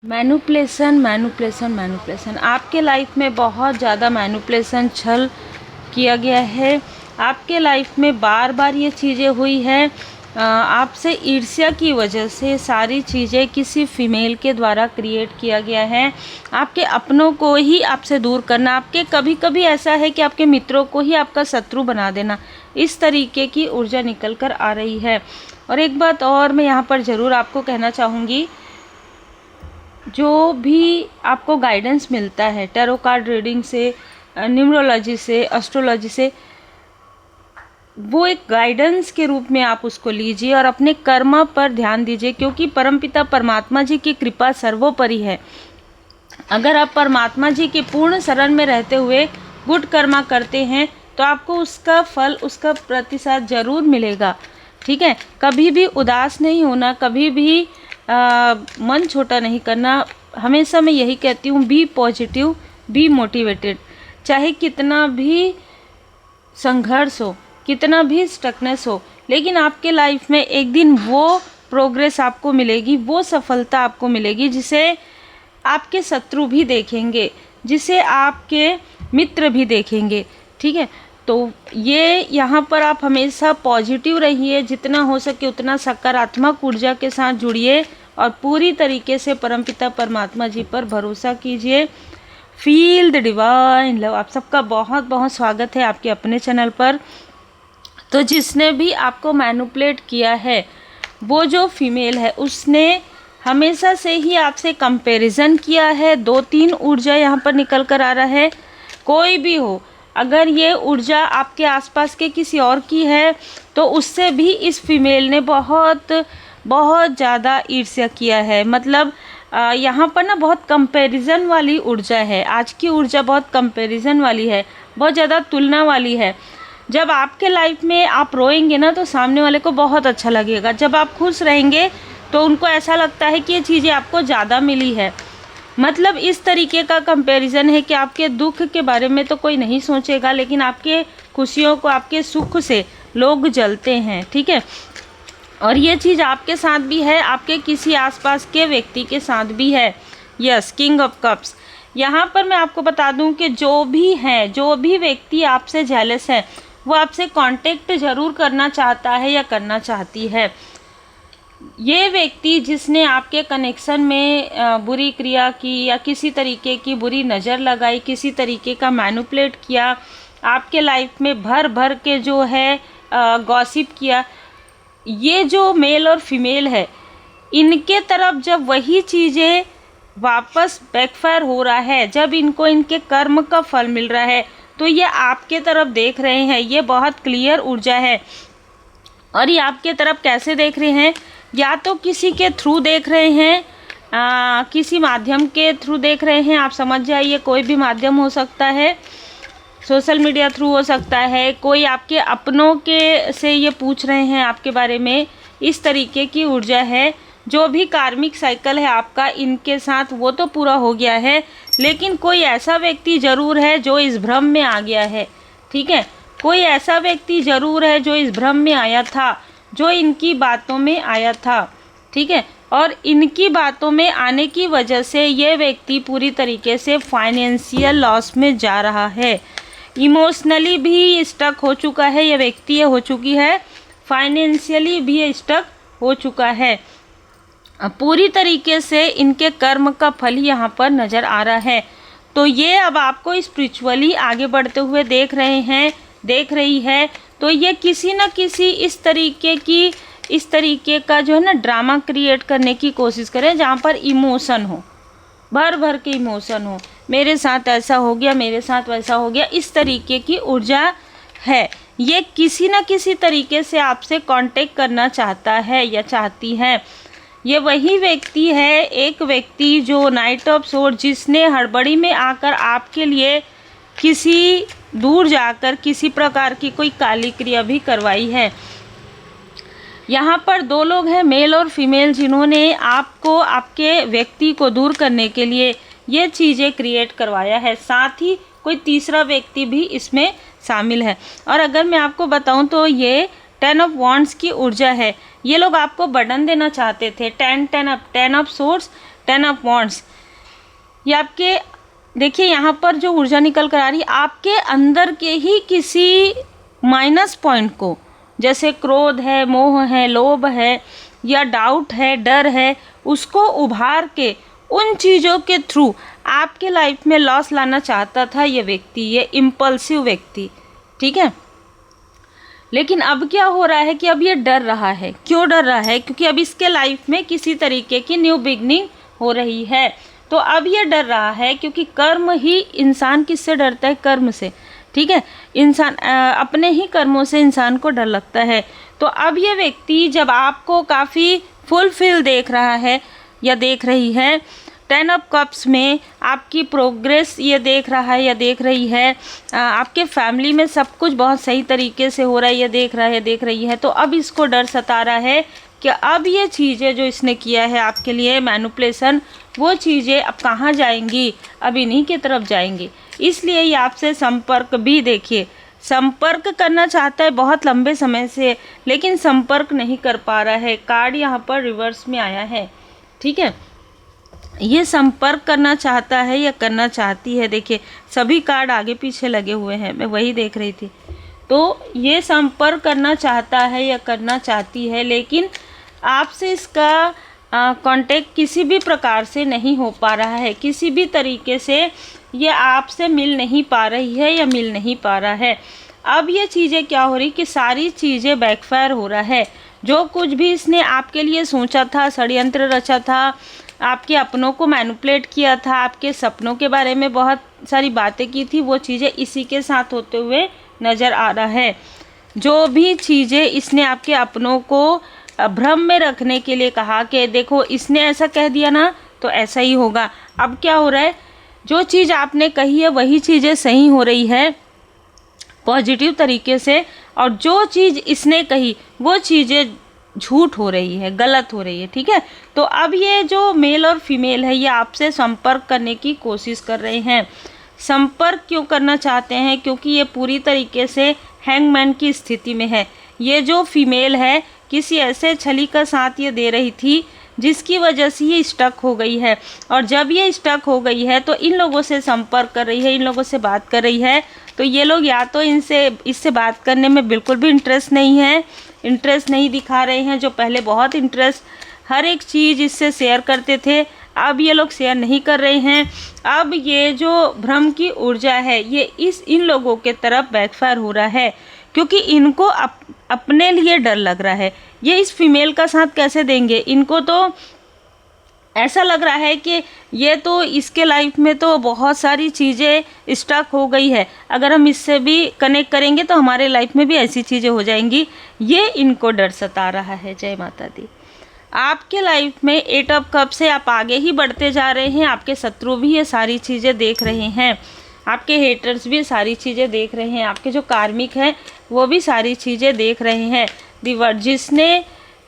Manipulation manipulation manipulation आपके life में बहुत ज़्यादा मैनिपुलेशन छल किया गया है। आपके लाइफ में बार बार ये चीज़ें हुई है। आपसे ईर्ष्या की वजह से सारी चीज़ें किसी फीमेल के द्वारा क्रिएट किया गया है। आपके अपनों को ही आपसे दूर करना, आपके कभी कभी ऐसा है कि आपके मित्रों को ही आपका शत्रु बना देना, इस तरीके की ऊर्जा निकल कर आ रही है। और एक बात और मैं यहाँ पर ज़रूर आपको कहना चाहूँगी, जो भी आपको गाइडेंस मिलता है टैरो कार्ड रीडिंग से, न्यूमरोलॉजी से, एस्ट्रोलॉजी से, वो एक गाइडेंस के रूप में आप उसको लीजिए और अपने कर्म पर ध्यान दीजिए, क्योंकि परमपिता परमात्मा जी की कृपा सर्वोपरि है। अगर आप परमात्मा जी के पूर्ण शरण में रहते हुए गुड कर्मा करते हैं तो आपको उसका फल, उसका प्रतिशत जरूर मिलेगा। ठीक है, कभी भी उदास नहीं होना, कभी भी मन छोटा नहीं करना। हमेशा मैं यही कहती हूँ, बी पॉजिटिव, बी मोटिवेटेड। चाहे कितना भी संघर्ष हो, कितना भी स्टकनेस हो, लेकिन आपके लाइफ में एक दिन वो प्रोग्रेस आपको मिलेगी, वो सफलता आपको मिलेगी जिसे आपके शत्रु भी देखेंगे, जिसे आपके मित्र भी देखेंगे। ठीक है, तो ये यहाँ पर आप हमेशा पॉजिटिव रहिए, जितना हो सके उतना सकारात्मक ऊर्जा के साथ जुड़िए और पूरी तरीके से परमपिता परमात्मा जी पर भरोसा कीजिए। Feel the divine love. आप सबका बहुत बहुत स्वागत है आपके अपने चैनल पर। तो जिसने भी आपको मैनिपुलेट किया है, वो जो फीमेल है, उसने हमेशा से ही आपसे कंपैरिजन किया है। 2-3 ऊर्जा यहाँ पर निकल कर आ रहा है। कोई भी हो, अगर ये ऊर्जा आपके आसपास के किसी और की है तो उससे भी इस फीमेल ने बहुत बहुत ज़्यादा ईर्ष्या किया है। मतलब यहाँ पर ना बहुत कंपैरिजन वाली ऊर्जा है। आज की ऊर्जा बहुत कंपैरिजन वाली है, बहुत ज़्यादा तुलना वाली है। जब आपके लाइफ में आप रोएंगे ना तो सामने वाले को बहुत अच्छा लगेगा। जब आप खुश रहेंगे तो उनको ऐसा लगता है कि ये चीज़ें आपको ज़्यादा मिली है। मतलब इस तरीके का कंपैरिजन है कि आपके दुख के बारे में तो कोई नहीं सोचेगा, लेकिन आपके खुशियों को, आपके सुख से लोग जलते हैं। ठीक है, और ये चीज़ आपके साथ भी है, आपके किसी आसपास के व्यक्ति के साथ भी है। Yes, king of cups. यहाँ पर मैं आपको बता दूं कि जो भी हैं, जो भी व्यक्ति आपसे जेलस है, वो आपसे कांटेक्ट ज़रूर करना चाहता है या करना चाहती है। ये व्यक्ति जिसने आपके कनेक्शन में बुरी क्रिया की या किसी तरीके की बुरी नज़र लगाई, किसी तरीके का मैनिपुलेट किया, आपके लाइफ में भर भर के जो है गॉसिप किया, ये जो मेल और फीमेल है, इनके तरफ जब वही चीज़ें वापस बैकफायर हो रहा है, जब इनको इनके कर्म का फल मिल रहा है, तो ये आपके तरफ देख रहे हैं। ये बहुत क्लियर ऊर्जा है। और ये आपके तरफ कैसे देख रहे हैं? या तो किसी के थ्रू देख रहे हैं, किसी माध्यम के थ्रू देख रहे हैं। आप समझ जाइए, कोई भी माध्यम हो सकता है, सोशल मीडिया थ्रू हो सकता है, कोई आपके अपनों के से ये पूछ रहे हैं आपके बारे में। इस तरीके की ऊर्जा है। जो भी कार्मिक साइकिल है आपका इनके साथ, वो तो पूरा हो गया है, लेकिन कोई ऐसा व्यक्ति ज़रूर है जो इस भ्रम में आ गया है। ठीक है, कोई ऐसा व्यक्ति ज़रूर है जो इस भ्रम में आया था, जो इनकी बातों में आया था। ठीक है, और इनकी बातों में आने की वजह से ये व्यक्ति पूरी तरीके से फाइनेंशियल लॉस में जा रहा है। इमोशनली भी स्टक हो चुका है ये व्यक्ति, ये हो चुकी है। फाइनेंशियली भी स्टक हो चुका है। पूरी तरीके से इनके कर्म का फल यहाँ पर नज़र आ रहा है। तो ये अब आपको स्पिरिचुअली आगे बढ़ते हुए देख रहे हैं, देख रही है। तो ये किसी न किसी इस तरीके का जो है ना ड्रामा क्रिएट करने की कोशिश करें, जहाँ पर इमोशन हो, भर भर के इमोशन हो। मेरे साथ ऐसा हो गया, मेरे साथ वैसा हो गया, इस तरीके की ऊर्जा है। ये किसी न किसी तरीके से आपसे कांटेक्ट करना चाहता है या चाहती है। ये वही व्यक्ति है, एक व्यक्ति जो नाइट ऑफ सोर्ड, जिसने हड़बड़ी में आकर आपके लिए किसी दूर जाकर किसी प्रकार की कोई काली क्रिया भी करवाई है। यहाँ पर 2 लोग हैं, मेल और फीमेल, जिन्होंने आपको, आपके व्यक्ति को दूर करने के लिए ये चीज़ें क्रिएट करवाया है। साथ ही कोई तीसरा व्यक्ति भी इसमें शामिल है। और अगर मैं आपको बताऊं तो ये 10 ऑफ वॉन्ड्स की ऊर्जा है। ये लोग आपको बर्डन देना चाहते थे। 10 ऑफ सोर्ड्स, 10 ऑफ वॉन्ड्स, ये आपके देखिए यहाँ पर जो ऊर्जा निकल कर आ रही है, आपके अंदर के ही किसी माइनस पॉइंट को, जैसे क्रोध है, मोह है, लोभ है या डाउट है, डर है, उसको उभार के उन चीज़ों के थ्रू आपके लाइफ में लॉस लाना चाहता था ये व्यक्ति, ये इम्पल्सिव व्यक्ति, ठीक है। लेकिन अब क्या हो रहा है कि अब ये डर रहा है। क्यों डर रहा है? क्योंकि अब इसके लाइफ में किसी तरीके की न्यू बिगनिंग हो रही है। तो अब ये डर रहा है क्योंकि कर्म ही, इंसान किससे डरता है? कर्म से, ठीक है। इंसान अपने ही कर्मों से इंसान को डर लगता है। तो अब ये व्यक्ति जब आपको काफ़ी फुलफिल देख रहा है या देख रही है, 10 ऑफ कप्स में आपकी प्रोग्रेस ये देख रहा है या देख रही है, आपके फैमिली में सब कुछ बहुत सही तरीके से हो रहा है ये देख रहा है, देख रही है, तो अब इसको डर सता रहा है कि अब ये चीज़ें जो इसने किया है आपके लिए मैनिपुलेशन, वो चीज़ें अब कहाँ जाएंगी? अब इन्हीं की तरफ जाएंगी। इसलिए ये आपसे संपर्क भी, देखिए संपर्क करना चाहता है बहुत लंबे समय से, लेकिन संपर्क नहीं कर पा रहा है। कार्ड यहाँ पर रिवर्स में आया है, ठीक है। ये संपर्क करना चाहता है या करना चाहती है, देखिए सभी कार्ड आगे पीछे लगे हुए हैं, मैं वही देख रही थी। तो ये संपर्क करना चाहता है या करना चाहती है, लेकिन आपसे इसका कांटेक्ट किसी भी प्रकार से नहीं हो पा रहा है, किसी भी तरीके से ये आपसे मिल नहीं पा रही है या मिल नहीं पा रहा है। अब ये चीज़ें क्या हो रही कि सारी चीज़ें बैकफायर हो रहा है। जो कुछ भी इसने आपके लिए सोचा था, षड्यंत्र रचा था, आपके अपनों को मैनिपुलेट किया था, आपके सपनों के बारे में बहुत सारी बातें की थी, वो चीज़ें इसी के साथ होते हुए नज़र आ रहा है। जो भी चीज़ें इसने आपके अपनों को भ्रम में रखने के लिए कहा कि देखो इसने ऐसा कह दिया ना तो ऐसा ही होगा, अब क्या हो रहा है, जो चीज़ आपने कही है वही चीज़ें सही हो रही है पॉजिटिव तरीके से, और जो चीज़ इसने कही वो चीज़ें झूठ हो रही है, गलत हो रही है, ठीक है। तो अब ये जो मेल और फीमेल है ये आपसे संपर्क करने की कोशिश कर रहे हैं। संपर्क क्यों करना चाहते हैं? क्योंकि ये पूरी तरीके से हैंगमैन की स्थिति में है। ये जो फीमेल है किसी ऐसे छली का साथ ये दे रही थी जिसकी वजह से ये स्टक हो गई है, और जब ये स्टक हो गई है तो इन लोगों से संपर्क कर रही है, इन लोगों से बात कर रही है। तो ये लोग या तो इससे बात करने में बिल्कुल भी इंटरेस्ट नहीं दिखा रहे हैं, जो पहले बहुत इंटरेस्ट हर एक चीज़ इससे शेयर करते थे, अब ये लोग शेयर नहीं कर रहे हैं। अब ये जो भ्रम की ऊर्जा है ये इन लोगों के तरफ बैकफायर हो रहा है, क्योंकि इनको अपने लिए डर लग रहा है। ये इस फीमेल का साथ कैसे देंगे? इनको तो ऐसा लग रहा है कि ये तो इसके लाइफ में तो बहुत सारी चीज़ें स्टक हो गई है, अगर हम इससे भी कनेक्ट करेंगे तो हमारे लाइफ में भी ऐसी चीज़ें हो जाएंगी। ये इनको डर सता रहा है। जय माता दी। आपके लाइफ में 8 ऑफ कप से आप आगे ही बढ़ते जा रहे हैं। आपके शत्रु भी ये सारी चीज़ें देख रहे हैं, आपके हेटर्स भी सारी चीज़ें देख रहे हैं, आपके जो कार्मिक हैं वो भी सारी चीज़ें देख रहे हैं। जिसने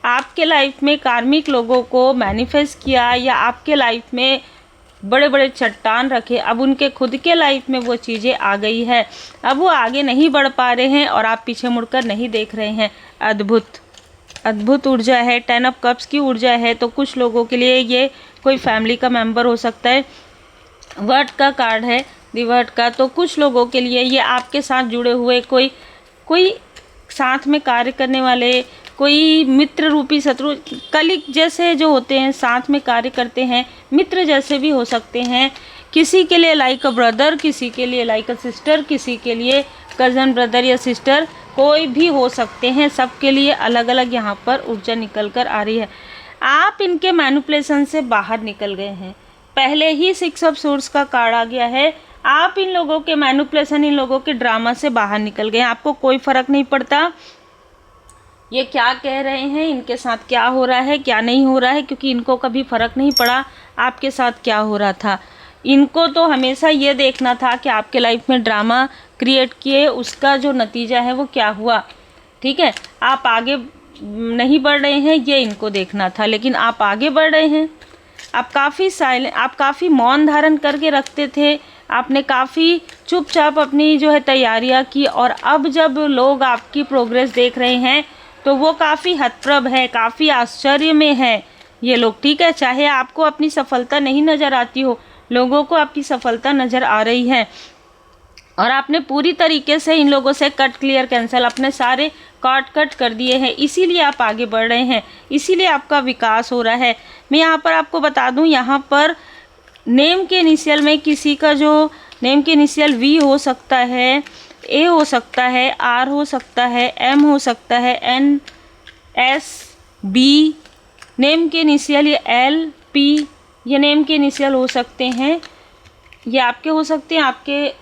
आपके लाइफ में कार्मिक लोगों को मैनिफेस्ट किया या आपके लाइफ में बड़े बड़े चट्टान रखे, अब उनके खुद के लाइफ में वो चीज़ें आ गई है, अब वो आगे नहीं बढ़ पा रहे हैं और आप पीछे मुड़कर नहीं देख रहे हैं। अद्भुत ऊर्जा है, 10 ऑफ कप्स की ऊर्जा है। तो कुछ लोगों के लिए ये कोई फैमिली का मेंबर हो सकता है। वर्ड का कार्ड है, दिवर्ड का। तो कुछ लोगों के लिए ये आपके साथ जुड़े हुए कोई साथ में कार्य करने वाले, कोई मित्र रूपी शत्रु, कलीग जैसे जो होते हैं, साथ में कार्य करते हैं, मित्र जैसे भी हो सकते हैं। किसी के लिए लाइक अ ब्रदर, किसी के लिए लाइक अ सिस्टर, किसी के लिए कज़न ब्रदर या सिस्टर, कोई भी हो सकते हैं। सबके लिए अलग अलग यहाँ पर ऊर्जा निकल कर आ रही है। आप इनके मैनिपुलेशन से बाहर निकल गए हैं। पहले ही 6 ऑफ सोर्स का कार्ड आ गया है। आप इन लोगों के मैनिपुलेशन, इन लोगों के ड्रामा से बाहर निकल गए हैं। आपको कोई फ़र्क नहीं पड़ता ये क्या कह रहे हैं, इनके साथ क्या हो रहा है, क्या नहीं हो रहा है, क्योंकि इनको कभी फ़र्क नहीं पड़ा आपके साथ क्या हो रहा था। इनको तो हमेशा ये देखना था कि आपके लाइफ में ड्रामा क्रिएट किए, उसका जो नतीजा है वो क्या हुआ। ठीक है, आप आगे नहीं बढ़ रहे हैं ये इनको देखना था, लेकिन आप आगे बढ़ रहे हैं। आप काफ़ी साइलेंट, आप काफ़ी मौन धारण करके रखते थे, आपने काफ़ी चुपचाप अपनी जो है तैयारियां की, और अब जब लोग आपकी प्रोग्रेस देख रहे हैं तो वो काफ़ी हतप्रभ है, काफ़ी आश्चर्य में है। ये लोग, ठीक है। चाहे आपको अपनी सफलता नहीं नज़र आती हो, लोगों को आपकी सफलता नज़र आ रही है और आपने पूरी तरीके से इन लोगों से कट क्लियर कैंसिल अपने सारे कट कर दिए हैं, इसीलिए आप आगे बढ़ रहे हैं, इसीलिए आपका विकास हो रहा है। मैं यहाँ पर आपको बता दूँ, यहाँ पर नेम के इनिशियल में किसी का जो नेम के इनिशियल वी हो सकता है, ए हो सकता है, आर हो सकता है, एम हो सकता है, एन, एस, बी, नेम के इनिशियल ये एल, पी, ये नेम के इनिशियल हो सकते हैं। ये आपके हो सकते हैं, आपके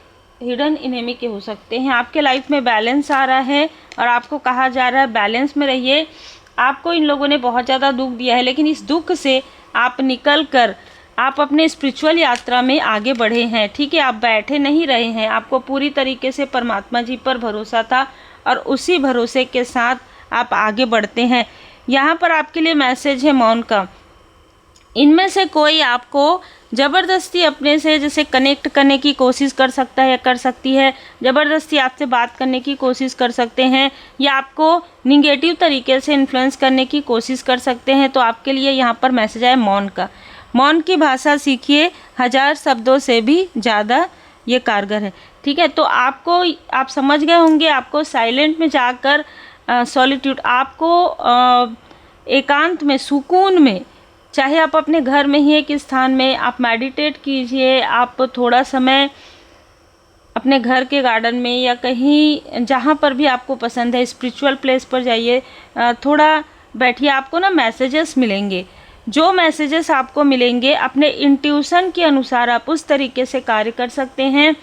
हिडन इनेमी के हो सकते हैं। आपके लाइफ में बैलेंस आ रहा है और आपको कहा जा रहा है बैलेंस में रहिए। आपको इन लोगों ने बहुत ज़्यादा दुख दिया है, लेकिन इस दुख से आप निकल कर आप अपने स्पिरिचुअल यात्रा में आगे बढ़े हैं, ठीक है। आप बैठे नहीं रहे हैं, आपको पूरी तरीके से परमात्मा जी पर भरोसा था और उसी भरोसे के साथ आप आगे बढ़ते हैं। यहाँ पर आपके लिए मैसेज है मौन का। इनमें से कोई आपको ज़बरदस्ती अपने से जैसे कनेक्ट करने की कोशिश कर सकता है या कर सकती है, ज़बरदस्ती आपसे बात करने की कोशिश कर सकते हैं या आपको निगेटिव तरीके से इन्फ्लुएंस करने की कोशिश कर सकते हैं। तो आपके लिए यहाँ पर मैसेज है मौन का। मौन की भाषा सीखिए, 1000 शब्दों से भी ज़्यादा ये कारगर है, ठीक है। तो आपको, आप समझ गए होंगे, आपको साइलेंट में जाकर सॉलिट्यूड, आपको एकांत में, सुकून में, चाहे आप अपने घर में ही एक स्थान में आप मेडिटेट कीजिए, आप थोड़ा समय अपने घर के गार्डन में या कहीं जहाँ पर भी आपको पसंद है स्पिरिचुअल प्लेस पर जाइए, थोड़ा बैठिए। आपको ना मैसेजेस मिलेंगे, जो मैसेजेस आपको मिलेंगे अपने इंट्यूशन के अनुसार आप उस तरीके से कार्य कर सकते हैं।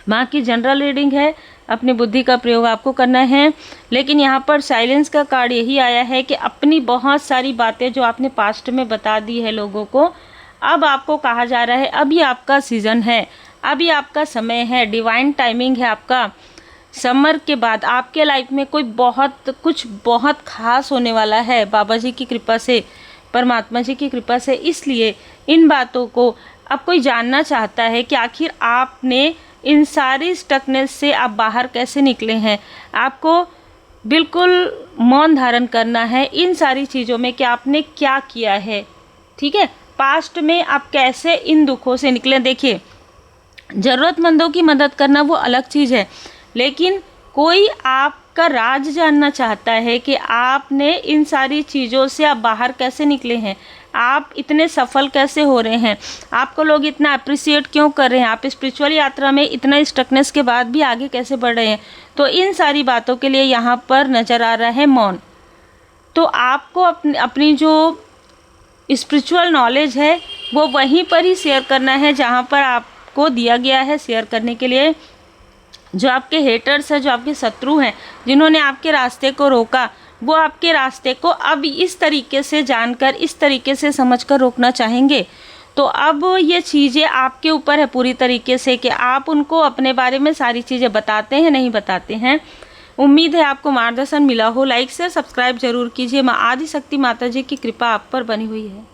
माँ की जनरल रीडिंग है, अपनी बुद्धि का प्रयोग आपको करना है। लेकिन यहाँ पर साइलेंस का कार्ड यही आया है कि अपनी बहुत सारी बातें जो आपने पास्ट में बता दी है लोगों को, अब आपको कहा जा रहा है अभी आपका सीज़न है, अभी आपका समय है, डिवाइन टाइमिंग है आपका। समर के बाद आपके लाइफ में कुछ बहुत खास होने वाला है बाबा जी की कृपा से, परमात्मा जी की कृपा से। इसलिए इन बातों को अब कोई जानना चाहता है कि आखिर आपने इन सारी स्टकनेस से आप बाहर कैसे निकले हैं। आपको बिल्कुल मौन धारण करना है इन सारी चीज़ों में कि आपने क्या किया है, ठीक है। पास्ट में आप कैसे इन दुखों से निकले। देखिए, ज़रूरतमंदों की मदद करना वो अलग चीज़ है, लेकिन कोई आपका राज जानना चाहता है कि आपने इन सारी चीज़ों से आप बाहर कैसे निकले हैं, आप इतने सफल कैसे हो रहे हैं, आपको लोग इतना अप्रिशिएट क्यों कर रहे हैं, आप स्पिरिचुअल यात्रा में इतना स्टकनेस के बाद भी आगे कैसे बढ़ रहे हैं। तो इन सारी बातों के लिए यहाँ पर नज़र आ रहा है मौन। तो आपको अपनी जो स्पिरिचुअल नॉलेज है वो वहीं पर ही शेयर करना है जहाँ पर आपको दिया गया है शेयर करने के लिए। जो आपके हेटर्स हैं, जो आपके शत्रु हैं, जिन्होंने आपके रास्ते को रोका, वो आपके रास्ते को अब इस तरीके से जानकर, इस तरीके से समझकर रोकना चाहेंगे। तो अब ये चीज़ें आपके ऊपर है पूरी तरीके से कि आप उनको अपने बारे में सारी चीज़ें बताते हैं, नहीं बताते हैं। उम्मीद है आपको मार्गदर्शन मिला हो। लाइक शेयर सब्सक्राइब जरूर कीजिए। माँ आदिशक्ति माता जी की कृपा आप पर बनी हुई है।